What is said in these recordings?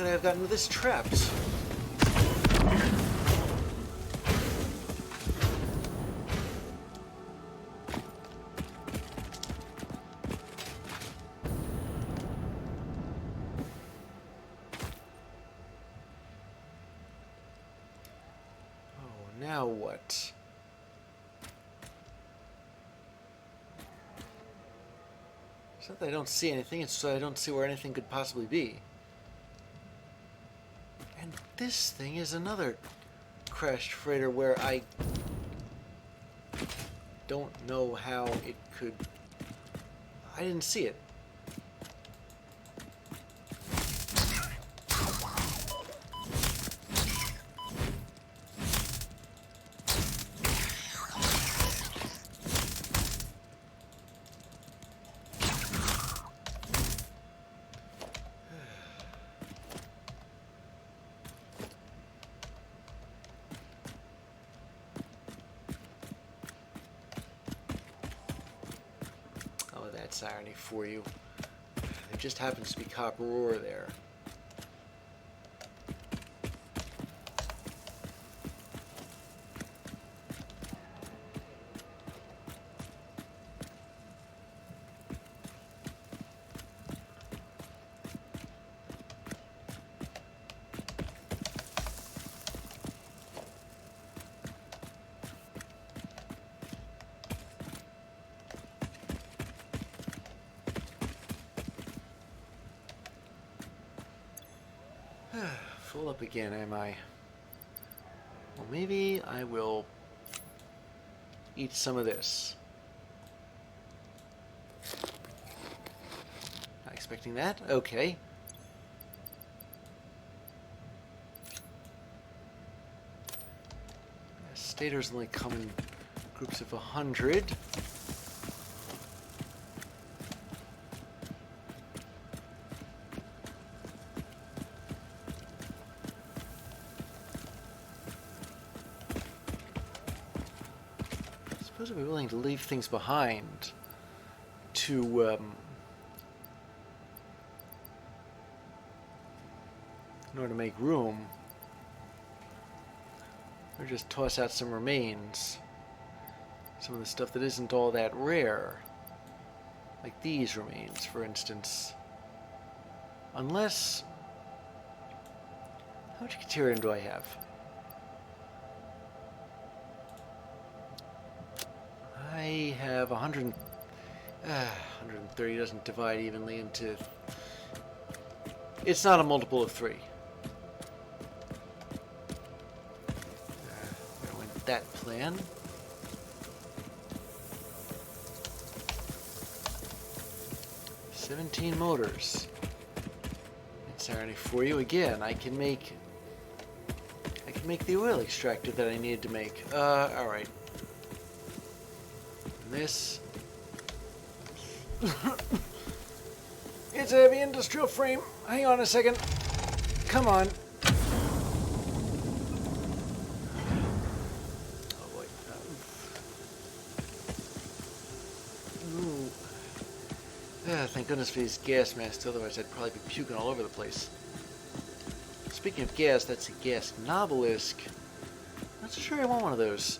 could I have gotten this trapped? Oh, now what? It's not that I don't see anything, it's that I don't see where anything could possibly be. And this thing is another crashed freighter where I don't know how it could... I didn't see it. That's irony for you. There just happens to be copper ore there. Full up again, am I? Well, maybe I will eat some of this. Not expecting that? Okay. Stators only come in groups of 100. I suppose I'd be willing to leave things behind to in order to make room, or just toss out some remains, some of the stuff that isn't all that rare, like these remains, for instance. Unless, how much Caterium do I have? I have 130 doesn't divide evenly into... It's not a multiple of 3. Where went that plan? $17 motors. It's irony for you. Again, I can make the oil extractor that I needed to make. Alright. This. It's a heavy industrial frame. Hang on a second. Come on. Oh boy. Ooh. Thank goodness for these gas masks, otherwise I'd probably be puking all over the place. Speaking of gas, that's a gas Nobelisk. Not so sure I want one of those.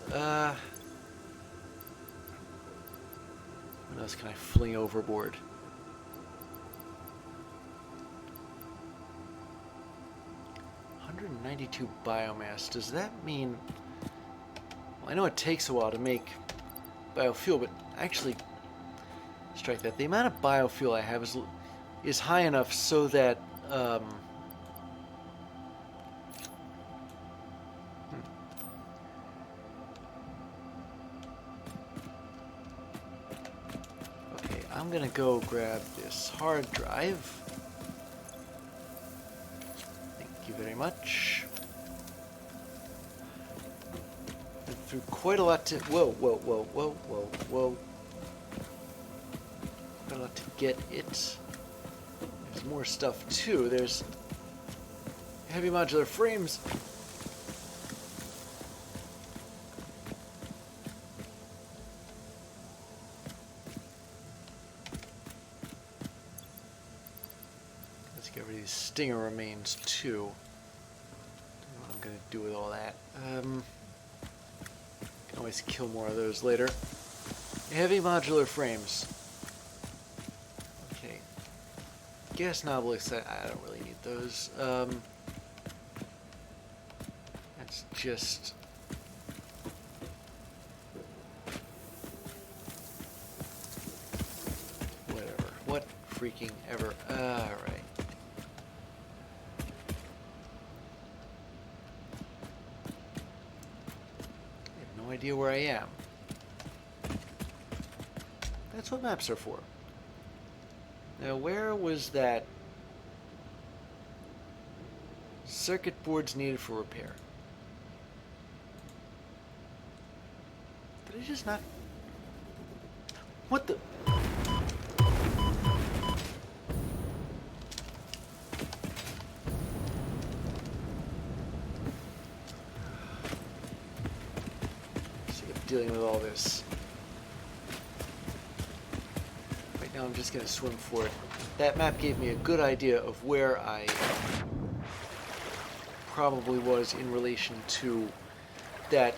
What else can I fling overboard? 192 biomass. Does that mean... Well, I know it takes a while to make biofuel, but actually, strike that. The amount of biofuel I have is high enough so that... I'm gonna go grab this hard drive. Thank you very much. Been through quite a lot to... Whoa. Quite a lot to get it. There's more stuff too. There's heavy modular frames. get rid of these stinger remains too. Don't know what I'm gonna do with all that. Can always kill more of those later. Heavy modular frames. Okay. Gas noblics, I don't really need those. That's just... whatever. What freaking ever. Alright. I have no idea where I am. That's what maps are for. Now, where was that circuit boards needed for repair? Did I just not... What the... Sick of dealing with all this. Right now I'm just going to swim for it. That map gave me a good idea of where I probably was in relation to that.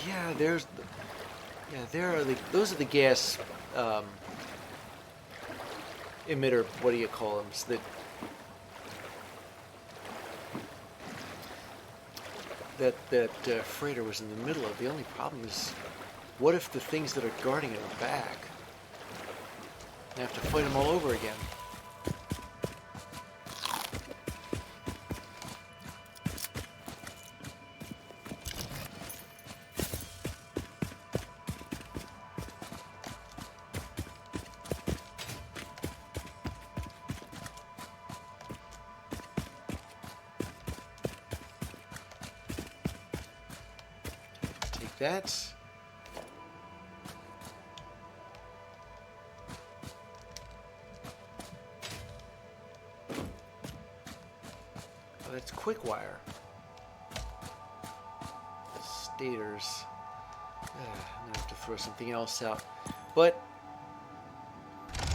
Yeah, there's the... Yeah, there are the... Those are the gas emitter, what do you call them? So that freighter was in the middle of. The only problem is, what if the things that are guarding it are back? I have to fight them all over again. Take that. That's quick wire. Stators. I'm gonna have to throw something else out, but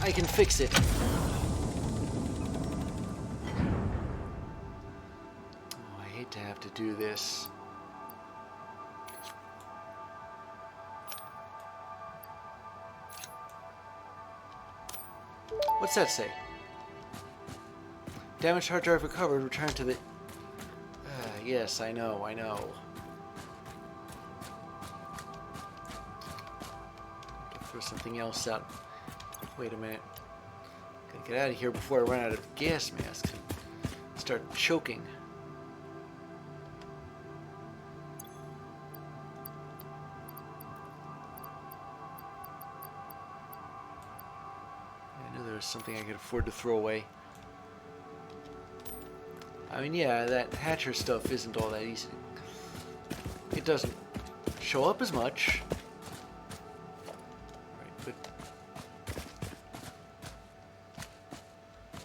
I can fix it. Oh, I hate to have to do this. What's that say? Damaged hard drive recovered. Return to the... yes, I know. Throw something else out. Wait a minute. Gotta get out of here before I run out of gas masks and start choking. I knew there was something I could afford to throw away. I mean, yeah, that Hatcher stuff isn't all that easy. It doesn't show up as much. Right, but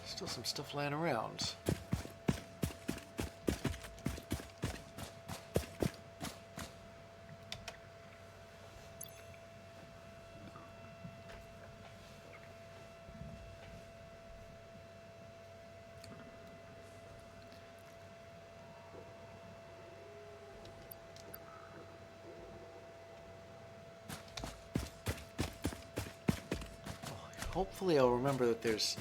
still some stuff lying around. Hopefully I'll remember that there's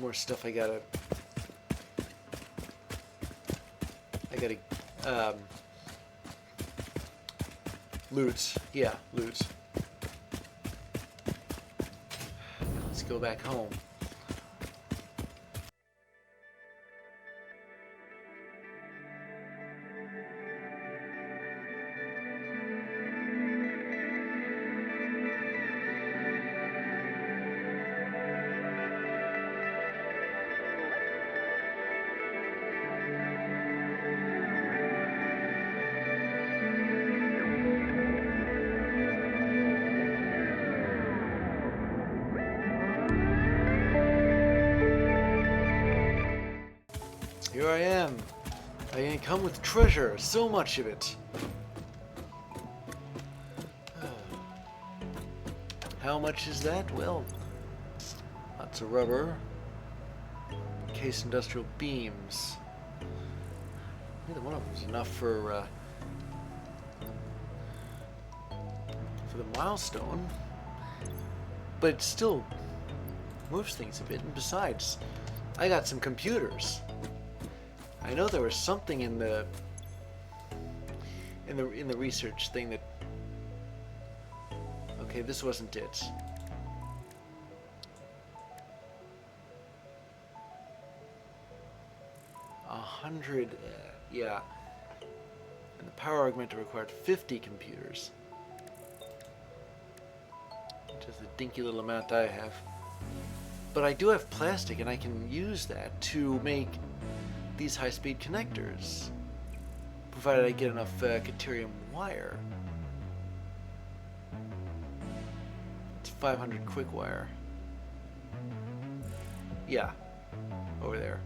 more stuff I gotta loot. Yeah, loot. Let's go back home. Here I am. I come with treasure, so much of it. How much is that? Well, lots of rubber. case industrial beams. Neither one of them is enough for the milestone, but it still moves things a bit. And besides, I got some computers. I know there was something in the research thing that. Okay, this wasn't it. Yeah. And the power augmenter required 50 computers. Just a dinky little amount I have. But I do have plastic, and I can use that to make these high-speed connectors, provided I get enough Caterium wire. It's 500 quick wire. Yeah, over there.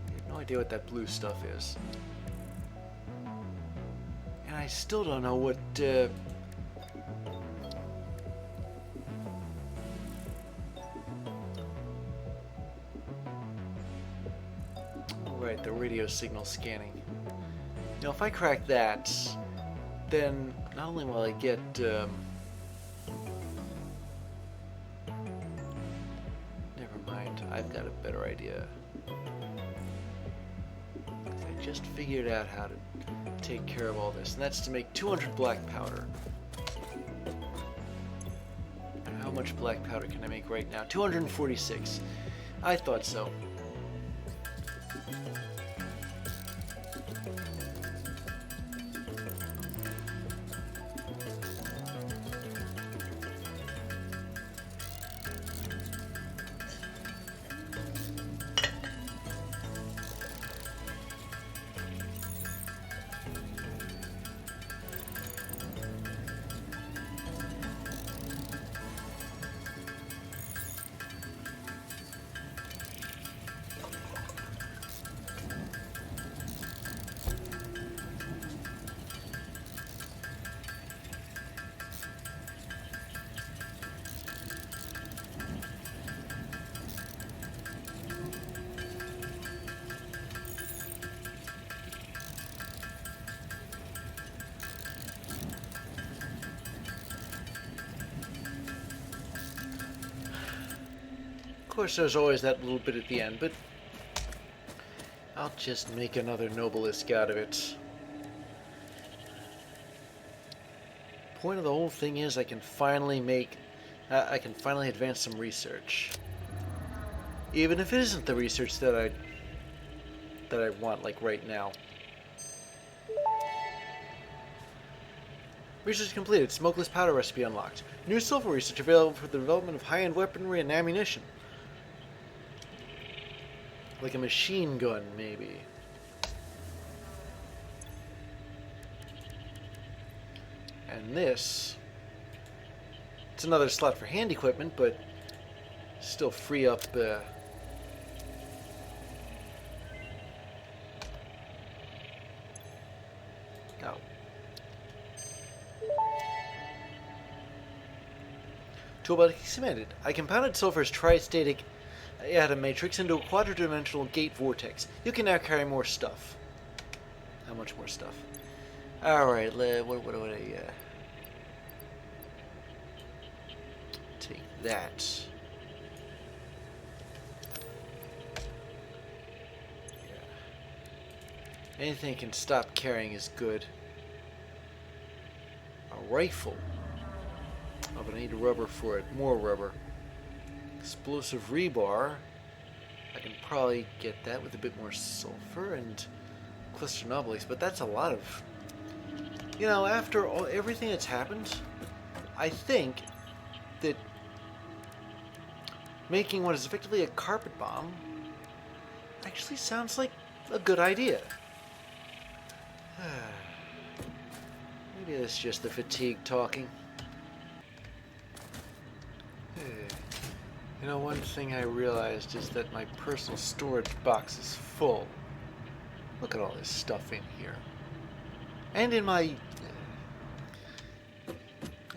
I have no idea what that blue stuff is. And I still don't know what right, the radio signal scanning. Now, if I crack that, then not only will I get never mind, I've got a better idea. I just figured out how to take care of all this, and that's to make 200 black powder. And how much black powder can I make right now? 246. I thought so. Of course, there's always that little bit at the end, but I'll just make another Nobelisk out of it. Point of the whole thing is I can finally advance some research. Even if it isn't the research that I want, like right now. Research completed. Smokeless powder recipe unlocked. New sulfur research available for the development of high-end weaponry and ammunition. Like a machine gun, maybe. And this... It's another slot for hand equipment, but still free up... Oh. Toolbox expanded. I compounded sulfur's tristatic atom matrix into a quadridimensional gate vortex. You can now carry more stuff. How much more stuff? Alright, what do I... take that. Yeah. Anything can stop carrying is good. A rifle. Oh, but I need rubber for it. More rubber. Explosive rebar. I can probably get that with a bit more sulfur and cluster nobles, but that's a lot of... You know, after everything that's happened, I think that making what is effectively a carpet bomb actually sounds like a good idea. Maybe it's just the fatigue talking. You know, one thing I realized is that my personal storage box is full. Look at all this stuff in here. And in my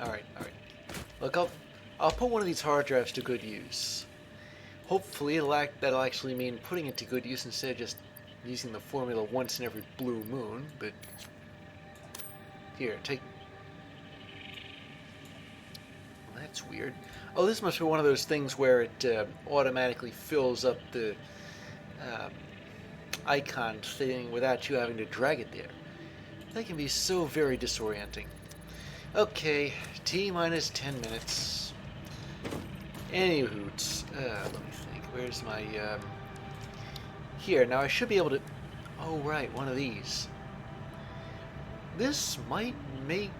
Alright, alright. Look, I'll put one of these hard drives to good use. Hopefully that'll actually mean putting it to good use instead of just using the formula once in every blue moon, but... Here, take... Well, that's weird. Oh, this must be one of those things where it automatically fills up the icon thing without you having to drag it there. That can be so very disorienting. Okay, T minus 10 minutes. Any hoots. Let me think. Where's my... Here, now I should be able to... Oh, right, one of these. This might make...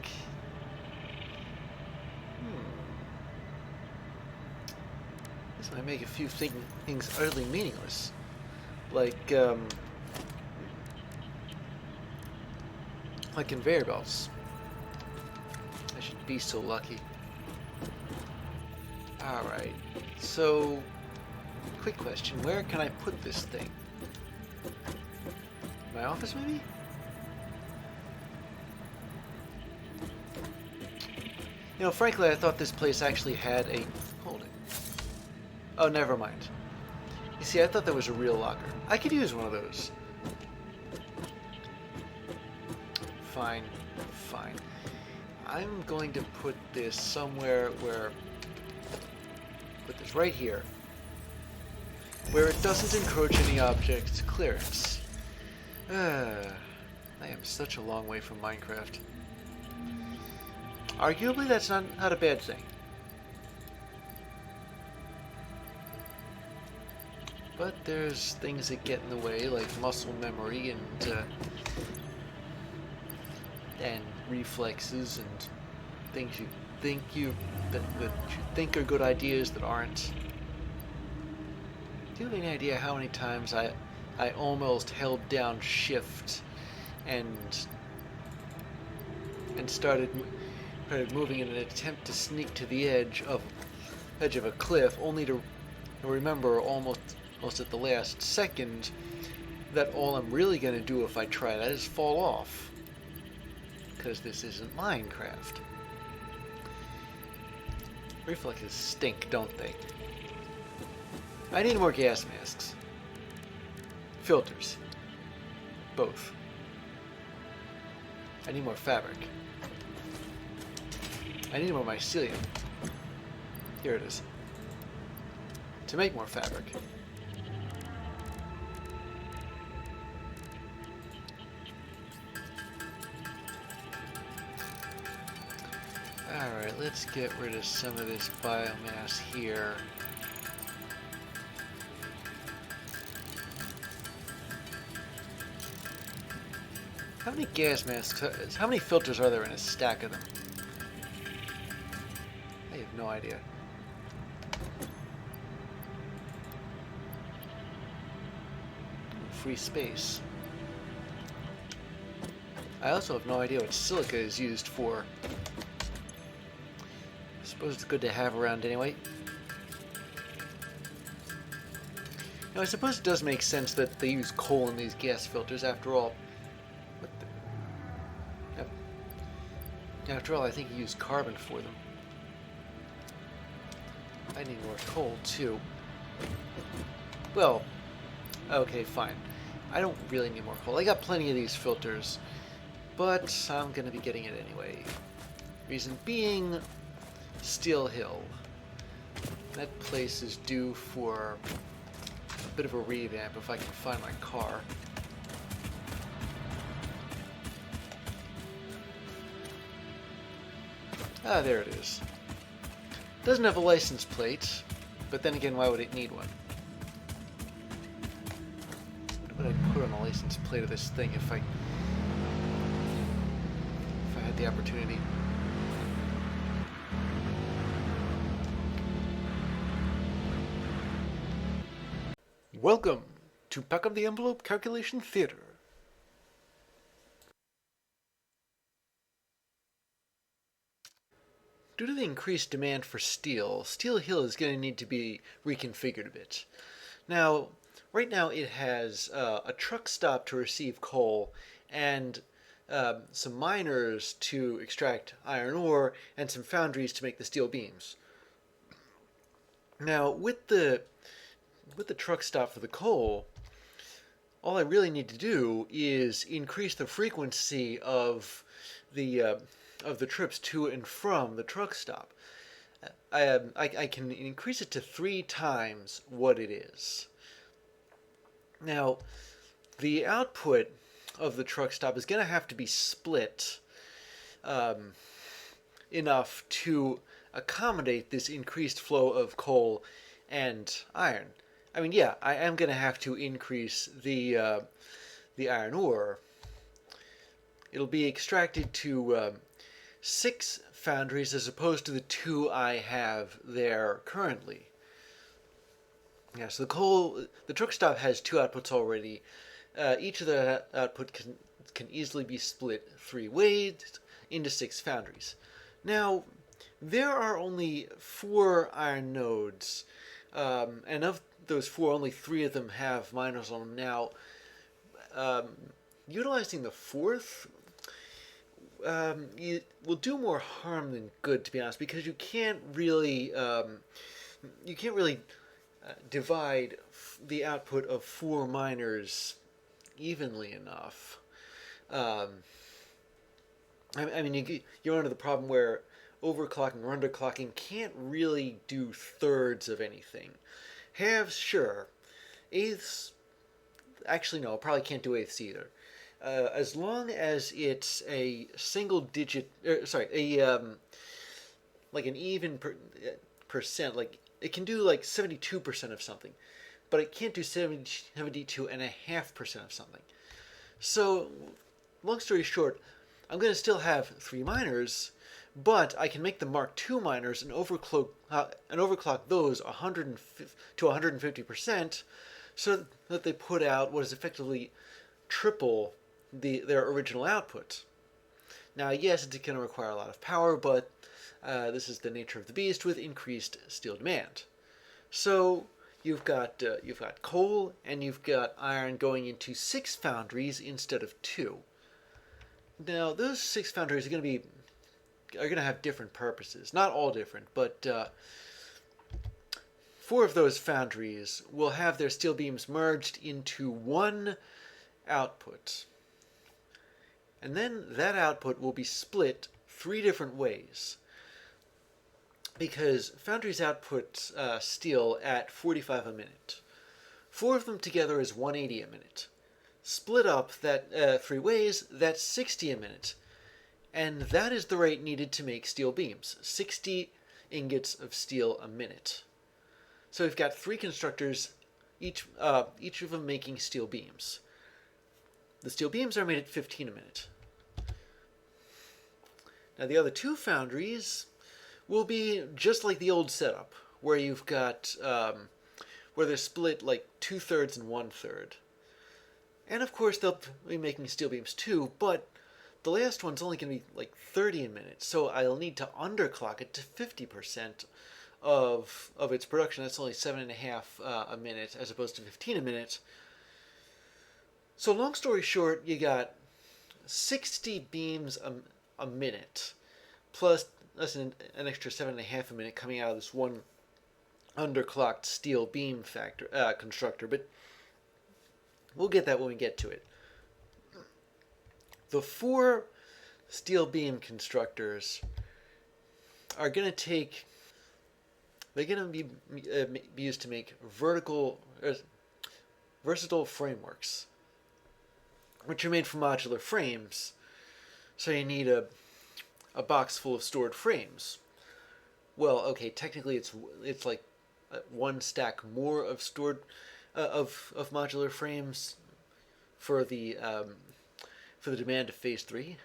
This might make a few things utterly meaningless. Like conveyor belts. I should be so lucky. Alright, so... Quick question, where can I put this thing? My office, maybe? You know, frankly, I thought this place actually had a... Hold it. Oh, never mind. You see, I thought that was a real locker. I could use one of those. Fine, fine. I'm going to put this somewhere where... Put this right here. Where it doesn't encroach any object's clearance. I am such a long way from Minecraft. Arguably, that's not a bad thing. But there's things that get in the way, like muscle memory and reflexes and things you think that you think are good ideas that aren't. Do you have any idea how many times I almost held down Shift and started moving in an attempt to sneak to the edge of a cliff, only to remember almost at the last second that all I'm really going to do if I try that is fall off. Because this isn't Minecraft. Reflexes stink, don't they? I need more gas masks. Filters. Both. I need more fabric. I need more mycelium. Here it is. To make more fabric. Alright, let's get rid of some of this biomass here. How many gas masks, how many filters are there in a stack of them? I have no idea. Free space. I also have no idea what silica is used for. I suppose it's good to have around anyway. Now, I suppose it does make sense that they use coal in these gas filters. After all, I think you use carbon for them. I need more coal too. Well, okay, fine. I don't really need more coal. I got plenty of these filters, but I'm gonna be getting it anyway. Reason being, Steel Hill. That place is due for a bit of a revamp if I can find my car. Ah, there it is. Doesn't have a license plate, but then again, why would it need one? What would I put on the license plate of this thing if I had the opportunity? Welcome to Back of the Envelope Calculation Theater. Due to the increased demand for steel, Steel Hill is going to need to be reconfigured a bit. Now, right now it has a truck stop to receive coal and some miners to extract iron ore, and some foundries to make the steel beams. Now, with the truck stop for the coal, all I really need to do is increase the frequency of the trips to and from the truck stop. I can increase it to 3 times what it is. Now, the output of the truck stop is going to have to be split enough to accommodate this increased flow of coal and iron. I mean, yeah, I am going to have to increase the iron ore. It'll be extracted to 6 foundries as opposed to the 2 I have there currently. Yeah, so the truck stop has 2 outputs already. Each of the output can easily be split 3 ways into 6 foundries. Now, there are only 4 iron nodes, and of those 4, only 3 of them have miners on them now. Utilizing the 4th will do more harm than good, to be honest, because you can't really divide the output of 4 miners evenly enough. I mean, you run into the problem where overclocking or underclocking can't really do thirds of anything. Halves, sure. Eighths, actually no, probably can't do eighths either. As long as it's a single digit, like an even percent, like it can do like 72% of something, but it can't do 72.5% of something. So, long story short, I'm going to still have 3 miners, but I can make the Mark II miners and overclock those 100 to 150%, so that they put out what is effectively triple their original output. Now, yes, it's going to require a lot of power, but this is the nature of the beast with increased steel demand. So you've got coal and you've got iron going into 6 foundries instead of 2. Now, those 6 foundries are going to have different purposes. Not all different, but 4 of those foundries will have their steel beams merged into 1 output. And then that output will be split 3 different ways. Because foundries output steel at 45 a minute. 4 of them together is 180 a minute. Split up that 3 ways, that's 60 a minute. And that is the rate needed to make steel beams. 60 ingots of steel a minute. So we've got 3 constructors, each of them making steel beams. The steel beams are made at 15 a minute. Now the other 2 foundries will be just like the old setup, where you've got where they're split like 2/3 and 1/3. And of course they'll be making steel beams too, but the last one's only going to be like 30 a minute, so I'll need to underclock it to 50% of its production. That's only 7.5 a minute as opposed to 15 a minute. So long story short, you got 60 beams a minute, plus an extra 7.5 a minute coming out of this one underclocked steel beam constructor, but we'll get that when we get to it. The 4 steel beam constructors are going to be used to make versatile frameworks, which are made from modular frames. So you need a box full of stored frames. Well, okay, technically it's like 1 stack more of stored of modular frames for the demand of phase 3.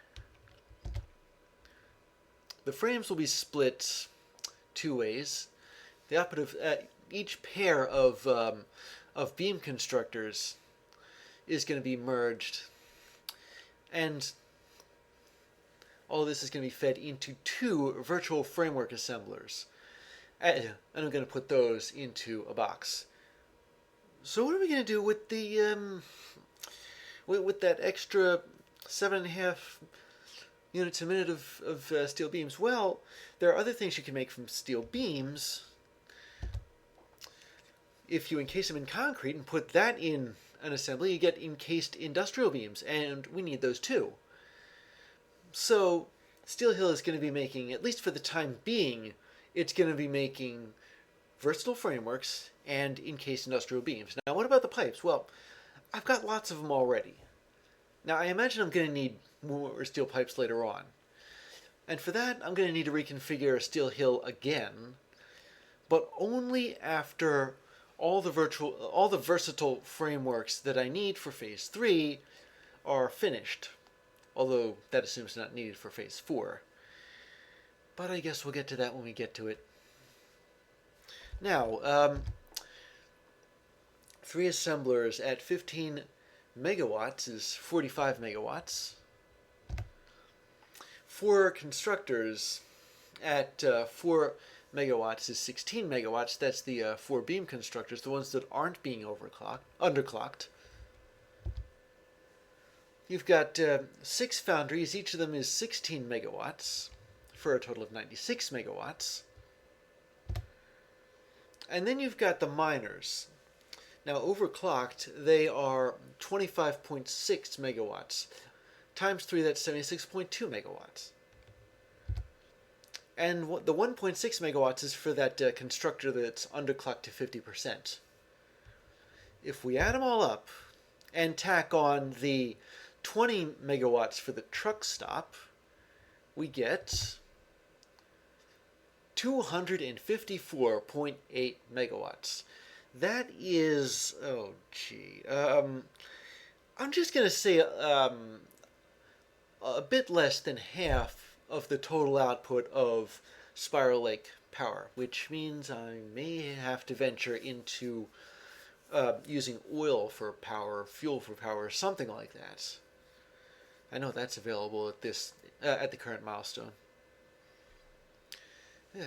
The frames will be split 2 ways. The output of each pair of beam constructors is going to be merged, and all of this is going to be fed into 2 virtual framework assemblers, and I'm going to put those into a box. So what are we going to do with the with that extra 7.5 units a minute of steel beams. Well, there are other things you can make from steel beams. If you encase them in concrete and put that in an assembly, you get encased industrial beams, and we need those too. So Steel Hill is going to be making, at least for the time being, it's going to be making versatile frameworks and encased industrial beams. Now, what about the pipes? Well, I've got lots of them already. Now, I imagine I'm going to need more steel pipes later on. And for that, I'm going to need to reconfigure Steel Hill again, but only after all the versatile frameworks that I need for Phase 3 are finished. Although that assumes not needed for Phase 4. But I guess we'll get to that when we get to it. Now, 3 assemblers at 15 megawatts is 45 megawatts. 4 constructors at 4 megawatts is 16 megawatts. That's the 4 beam constructors, the ones that aren't being underclocked. You've got 6 foundries. Each of them is 16 megawatts for a total of 96 megawatts. And then you've got the miners. Now, overclocked, they are 25.6 megawatts. Times 3, that's 76.2 megawatts. And the 1.6 megawatts is for that constructor that's underclocked to 50%. If we add them all up and tack on the 20 megawatts for the truck stop, we get 254.8 megawatts. That is, oh gee, I'm just going to say a bit less than half of the total output of Spiral Lake power, which means I may have to venture into using oil for power, fuel for power, something like that. I know that's available at the current milestone. Yeah.